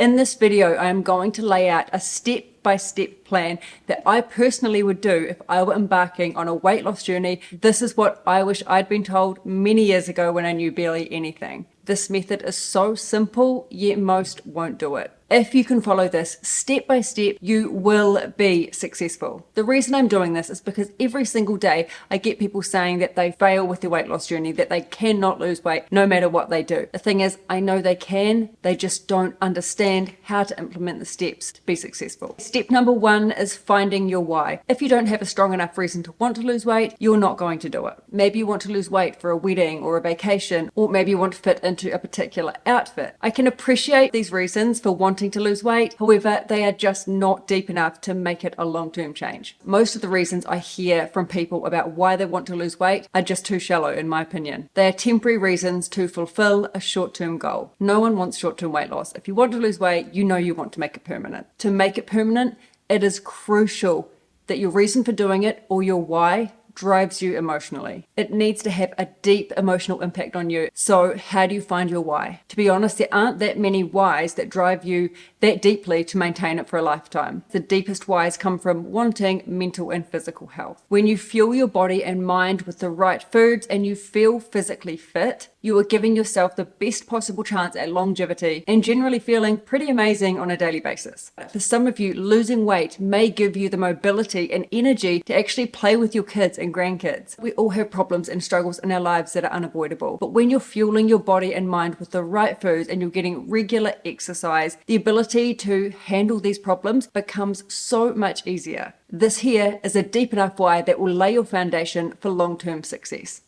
In this video, I am going to lay out a step-by-step plan that I personally would do if I were embarking on a weight loss journey. This is what I wish I'd been told many years ago when I knew barely anything. This method is so simple, yet most won't do it. If you can follow this step by step, you will be successful. The reason I'm doing this is because every single day I get people saying that they fail with their weight loss journey, that they cannot lose weight no matter what they do. The thing is, I know they can, they just don't understand how to implement the steps to be successful. Step number one is finding your why. If you don't have a strong enough reason to want to lose weight, you're not going to do it. Maybe you want to lose weight for a wedding or a vacation, or maybe you want to fit into a particular outfit. I can appreciate these reasons for wanting to lose weight. However, they are just not deep enough to make it a long-term change. Most of the reasons I hear from people about why they want to lose weight are just too shallow, in my opinion. They are temporary reasons to fulfill a short-term goal. No one wants short-term weight loss. If you want to lose weight, you know you want to make it permanent. To make it permanent, it is crucial that your reason for doing it, or your why, drives you emotionally. It needs to have a deep emotional impact on you. So how do you find your why? To be honest, there aren't that many whys that drive you that deeply to maintain it for a lifetime. The deepest whys come from wanting mental and physical health. When you fuel your body and mind with the right foods and you feel physically fit, you are giving yourself the best possible chance at longevity and generally feeling pretty amazing on a daily basis. For some of you, losing weight may give you the mobility and energy to actually play with your kids and grandkids. We all have problems and struggles in our lives that are unavoidable, but when you're fueling your body and mind with the right foods and you're getting regular exercise, the ability to handle these problems becomes so much easier. This here is a deep enough why that will lay your foundation for long-term success.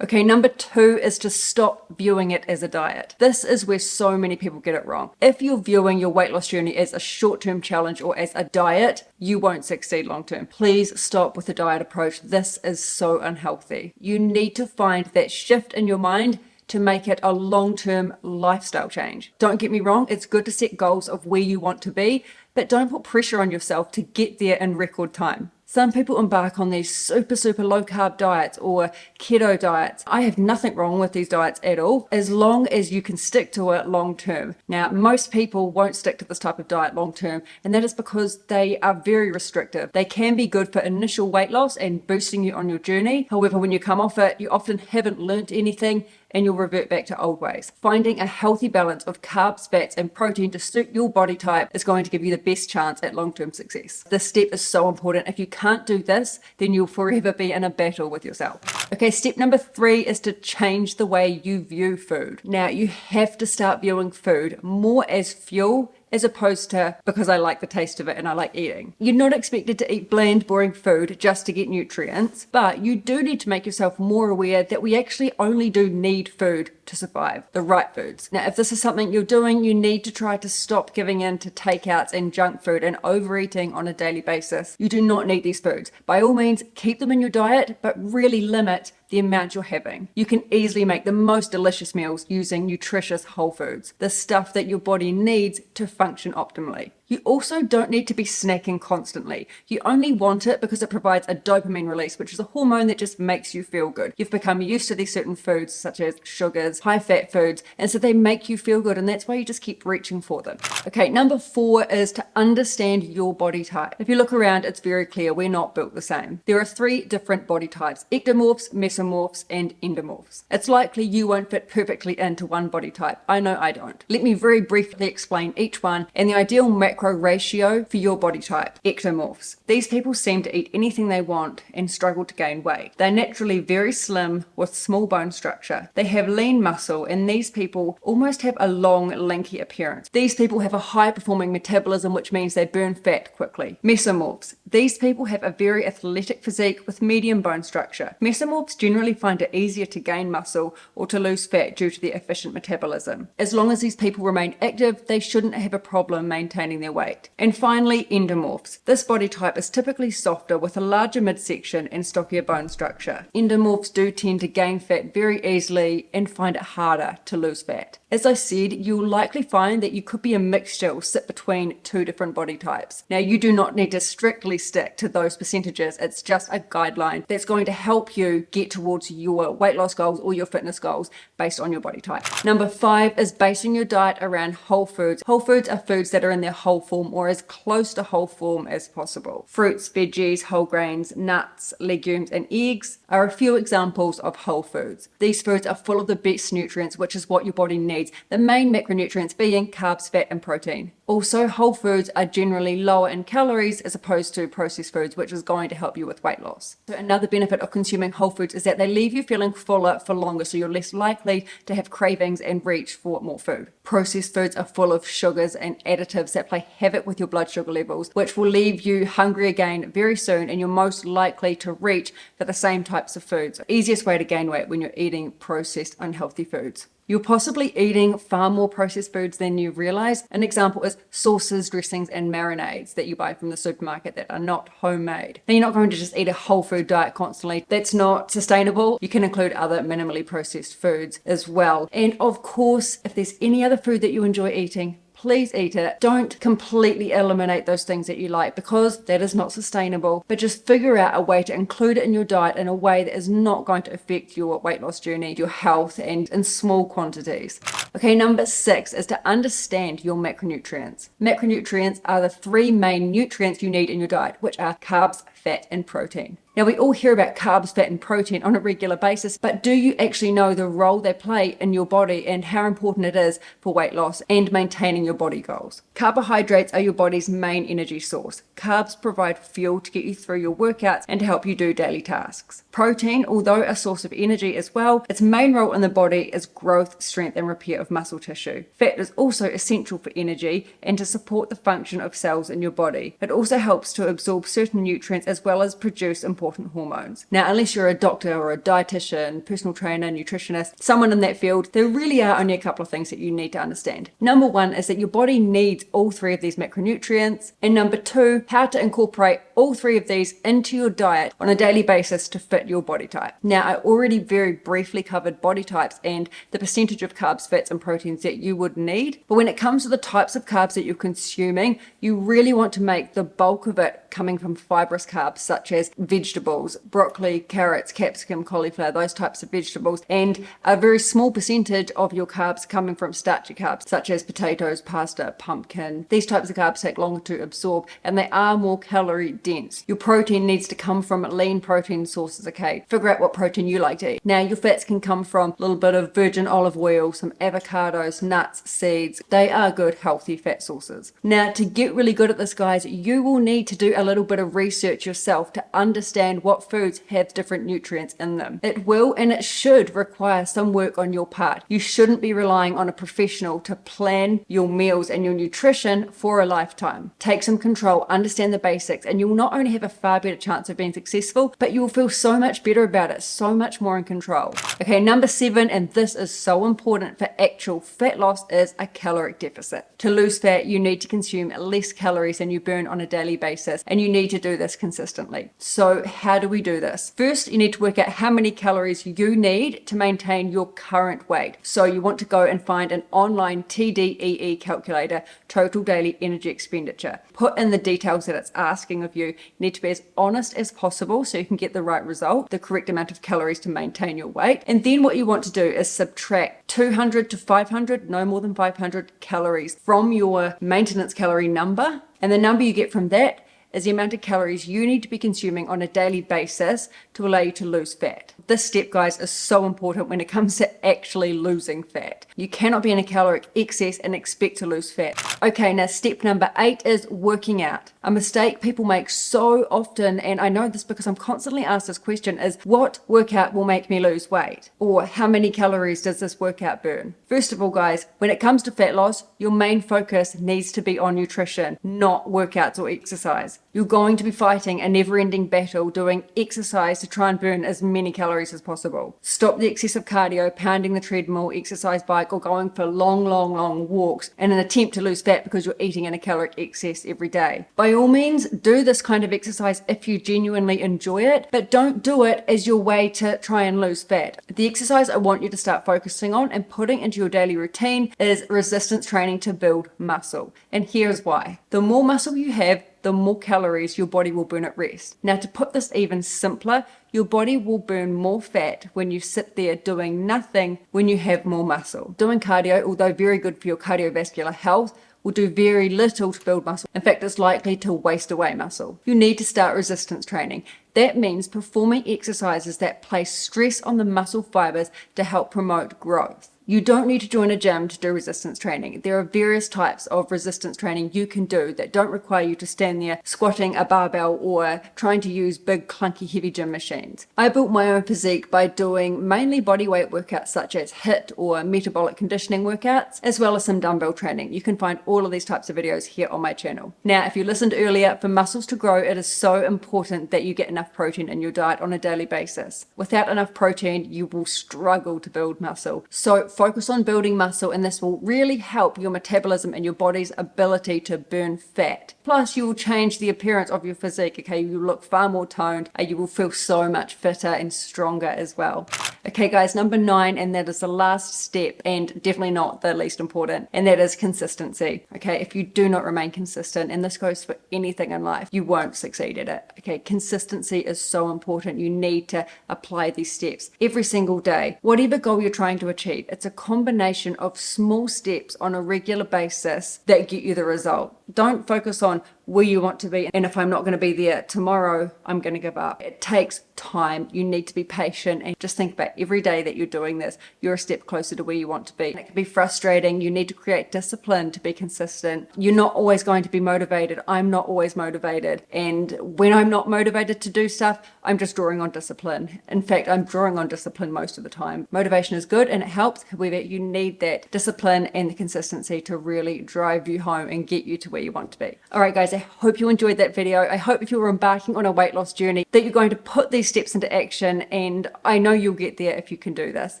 Okay, number two is to stop viewing it as a diet. This is where so many people get it wrong. If you're viewing your weight loss journey as a short-term challenge or as a diet, you won't succeed long-term. Please stop with the diet approach. This is so unhealthy. You need to find that shift in your mind to make it a long-term lifestyle change. Don't get me wrong, it's good to set goals of where you want to be, but don't put pressure on yourself to get there in record time. Some people embark on these super low carb diets or keto diets. I have nothing wrong with these diets at all, as long as you can stick to it long term. Now, most people won't stick to this type of diet long term, and that is because they are very restrictive. They can be good for initial weight loss and boosting you on your journey. However, when you come off it, you often haven't learnt anything and you'll revert back to old ways. Finding a healthy balance of carbs, fats, and protein to suit your body type is going to give you the best chance at long-term success. This step is so important. If you can't do this, then you'll forever be in a battle with yourself. Okay, step number three is to change the way you view food. Now, you have to start viewing food more as fuel as opposed to because I like the taste of it and I like eating. You're not expected to eat bland, boring food just to get nutrients, but you do need to make yourself more aware that we actually only do need food to survive, the right foods. Now, if this is something you're doing, you need to try to stop giving in to takeouts and junk food and overeating on a daily basis. You do not need these foods. By all means, keep them in your diet, but really limit the amount you're having. You can easily make the most delicious meals using nutritious whole foods, the stuff that your body needs to function optimally. You also don't need to be snacking constantly. You only want it because it provides a dopamine release, which is a hormone that just makes you feel good. You've become used to these certain foods, such as sugars, high-fat foods, and so they make you feel good, and that's why you just keep reaching for them. Okay, number four is to understand your body type. If you look around, it's very clear we're not built the same. There are three different body types: ectomorphs, mesomorphs, and endomorphs. It's likely you won't fit perfectly into one body type. I know I don't. Let me very briefly explain each one and the ideal macro ratio for your body type. Ectomorphs. These people seem to eat anything they want and struggle to gain weight. They're naturally very slim with small bone structure. They have lean muscle, and these people almost have a long, lanky appearance. These people have a high performing metabolism, which means they burn fat quickly. Mesomorphs. These people have a very athletic physique with medium bone structure. Mesomorphs generally find it easier to gain muscle or to lose fat due to their efficient metabolism. As long as these people remain active, they shouldn't have a problem maintaining their weight. And finally, endomorphs. This body type is typically softer with a larger midsection and stockier bone structure. Endomorphs do tend to gain fat very easily and find it harder to lose fat. As I said, you'll likely find that you could be a mixture or sit between two different body types. Now, you do not need to strictly stick to those percentages. It's just a guideline that's going to help you get towards your weight loss goals or your fitness goals based on your body type. Number 5 is basing your diet around whole foods. Whole foods are foods that are in their whole form or as close to whole form as possible. Fruits, veggies, whole grains, nuts, legumes, and eggs are a few examples of whole foods. These foods are full of the best nutrients, which is what your body needs, the main macronutrients being carbs, fat, and protein. Also, whole foods are generally lower in calories as opposed to processed foods, which is going to help you with weight loss. So another benefit of consuming whole foods is that they leave you feeling fuller for longer, so you're less likely to have cravings and reach for more food. Processed foods are full of sugars and additives that play havoc with your blood sugar levels, which will leave you hungry again very soon, and you're most likely to reach for the same types of foods. Easiest way to gain weight when you're eating processed, unhealthy foods. You're possibly eating far more processed foods than you realize. An example is sauces, dressings, and marinades that you buy from the supermarket that are not homemade. Now, you're not going to just eat a whole food diet constantly. That's not sustainable. You can include other minimally processed foods as well. And of course, if there's any other food that you enjoy eating, please eat it. Don't completely eliminate those things that you like, because that is not sustainable, but just figure out a way to include it in your diet in a way that is not going to affect your weight loss journey, your health, and in small quantities. Okay, number 6 is to understand your macronutrients. Macronutrients are the 3 main nutrients you need in your diet, which are carbs, fat, and protein. Now, we all hear about carbs, fat, and protein on a regular basis, but do you actually know the role they play in your body and how important it is for weight loss and maintaining your body goals? Carbohydrates are your body's main energy source. Carbs provide fuel to get you through your workouts and to help you do daily tasks. Protein, although a source of energy as well, its main role in the body is growth, strength, and repair of muscle tissue. Fat is also essential for energy and to support the function of cells in your body. It also helps to absorb certain nutrients as well as produce important hormones. Now, unless you're a doctor or a dietitian, personal trainer, nutritionist, someone in that field, there really are only a couple of things that you need to understand. Number 1 is that your body needs all 3 of these macronutrients. And number 2, how to incorporate all 3 of these into your diet on a daily basis to fit your body type. Now, I already very briefly covered body types and the percentage of carbs, fats, and proteins that you would need. But when it comes to the types of carbs that you're consuming, you really want to make the bulk of it coming from fibrous carbs such as vegetables, broccoli, carrots, capsicum, cauliflower, those types of vegetables, and a very small percentage of your carbs coming from starchy carbs such as potatoes, pasta, pumpkin. These types of carbs take longer to absorb and they are more calorie dense. Your protein needs to come from lean protein sources, okay? Figure out what protein you like to eat. Now, your fats can come from a little bit of virgin olive oil, some avocados, nuts, seeds. They are good, healthy fat sources. Now, to get really good at this, guys, you will need to do a little bit of research yourself to understand what foods have different nutrients in them. It will and it should require some work on your part. You shouldn't be relying on a professional to plan your meals and your nutrition for a lifetime. Take some control, understand the basics, and you'll not only have a far better chance of being successful, but you'll feel so much better about it, so much more in control. Okay, number 7, and this is so important for actual fat loss, is a caloric deficit. To lose fat, you need to consume less calories than you burn on a daily basis, and you need to do this consistently. So how do we do this? First, you need to work out how many calories you need to maintain your current weight. So you want to go and find an online TDEE calculator, total daily energy expenditure. Put in the details that it's asking of you. You need to be as honest as possible so you can get the right result, the correct amount of calories to maintain your weight. And then what you want to do is subtract 200 to 500, no more than 500 calories from your maintenance calorie number. And the number you get from that is the amount of calories you need to be consuming on a daily basis to allow you to lose fat. This step, guys, is so important when it comes to actually losing fat. You cannot be in a caloric excess and expect to lose fat. Okay, now step number 8 is working out. A mistake people make so often, and I know this because I'm constantly asked this question, is what workout will make me lose weight? Or how many calories does this workout burn? First of all, guys, when it comes to fat loss, your main focus needs to be on nutrition, not workouts or exercise. You're going to be fighting a never-ending battle doing exercise to try and burn as many calories as possible. Stop the excessive cardio, pounding the treadmill, exercise bike, or going for long walks in an attempt to lose fat because you're eating in a caloric excess every day. By all means, do this kind of exercise if you genuinely enjoy it, but don't do it as your way to try and lose fat. The exercise I want you to start focusing on and putting into your daily routine is resistance training to build muscle. And here's why. The more muscle you have, the more calories your body will burn at rest. Now, to put this even simpler, your body will burn more fat when you sit there doing nothing when you have more muscle. Doing cardio, although very good for your cardiovascular health, will do very little to build muscle. In fact, it's likely to waste away muscle. You need to start resistance training. That means performing exercises that place stress on the muscle fibers to help promote growth. You don't need to join a gym to do resistance training. There are various types of resistance training you can do that don't require you to stand there squatting a barbell or trying to use big, clunky, heavy gym machines. I built my own physique by doing mainly bodyweight workouts such as HIIT or metabolic conditioning workouts, as well as some dumbbell training. You can find all of these types of videos here on my channel. Now, if you listened earlier, for muscles to grow, it is so important that you get enough protein in your diet on a daily basis. Without enough protein, you will struggle to build muscle. So focus on building muscle, and this will really help your metabolism and your body's ability to burn fat. Plus, you will change the appearance of your physique, okay? You will look far more toned, and you will feel so much fitter and stronger as well. Okay, guys, number 9, and that is the last step, and definitely not the least important, and that is consistency. Okay, if you do not remain consistent, and this goes for anything in life, you won't succeed at it. Okay, consistency is so important. You need to apply these steps every single day. Whatever goal you're trying to achieve, it's a combination of small steps on a regular basis that get you the result. Don't focus on where you want to be, and if I'm not going to be there tomorrow, I'm going to give up. It takes time. You need to be patient, and just think about every day that you're doing this, you're a step closer to where you want to be. It can be frustrating. You need to create discipline to be consistent. You're not always going to be motivated. I'm not always motivated, and when I'm not motivated to do stuff, I'm just drawing on discipline. In fact, I'm drawing on discipline most of the time. Motivation is good and it helps. However, you need that discipline and the consistency to really drive you home and get you to where you want to be. All right, guys, I hope you enjoyed that video. I hope if you're embarking on a weight loss journey that you're going to put these steps into action, and I know you'll get there if you can do this.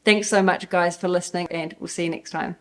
Thanks so much, guys, for listening, and we'll see you next time.